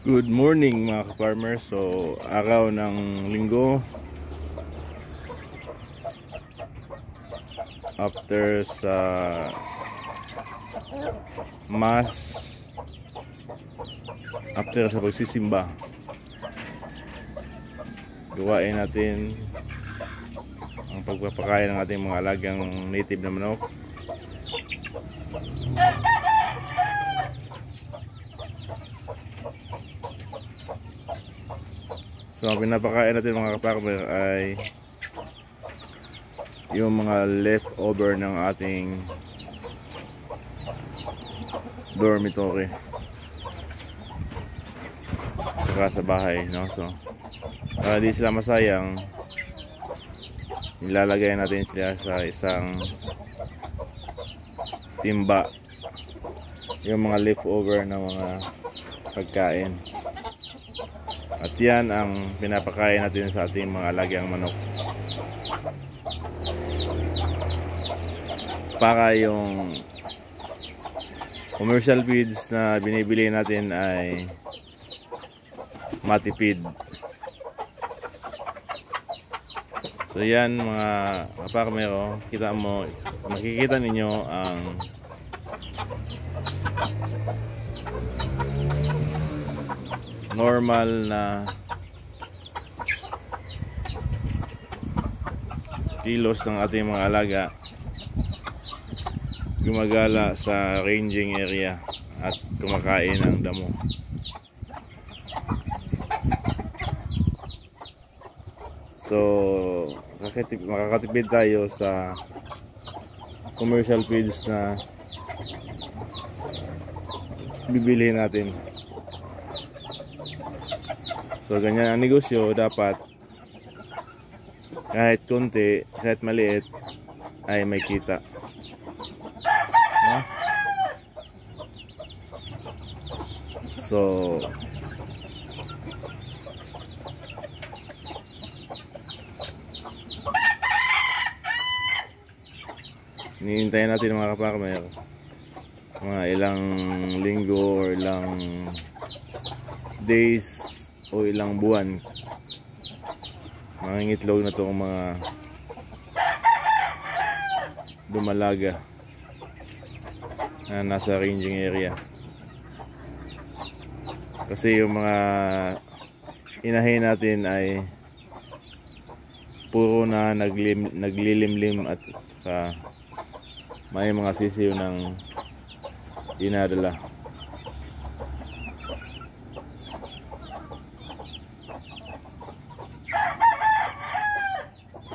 Good morning mga ka-farmer. So, araw ng linggo, after sa mass, after sa pagsisimba, gawain natin ang pagpapakain ng ating mga alagang native na manok. So ang pinapakain natin mga ka-farmer ay yung mga leftover ng ating dormitory saka sa bahay, no? So para di sila masayang, nilalagay natin sila sa isang timba yung mga leftover ng mga pagkain. At yan ang pinapakain natin sa ating mga alagang manok. Para yung commercial feeds na binibili natin ay matipid. So yan mga kaparmero, makikita ninyo ang normal na kilos ng ating mga alaga gumagala sa ranging area at kumakain ng damo. So makakatipid tayo sa commercial feeds na bibili natin. So ganyan ang negosyo, dapat kahit konti, kahit maliit ay may kita, no? So iniintayin natin mga kaparmer mga ilang linggo or ilang days o ilang buwan, mangingitlog na itong mga dumalaga na nasa ranging area. Kasi yung mga inahin natin ay puro na naglilimlim at saka may mga sisiw ng dinadala.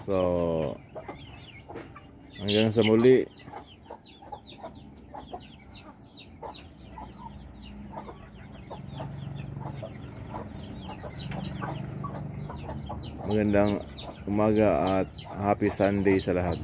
So hanggang sa muli, magandang umaga at happy Sunday sa lahat.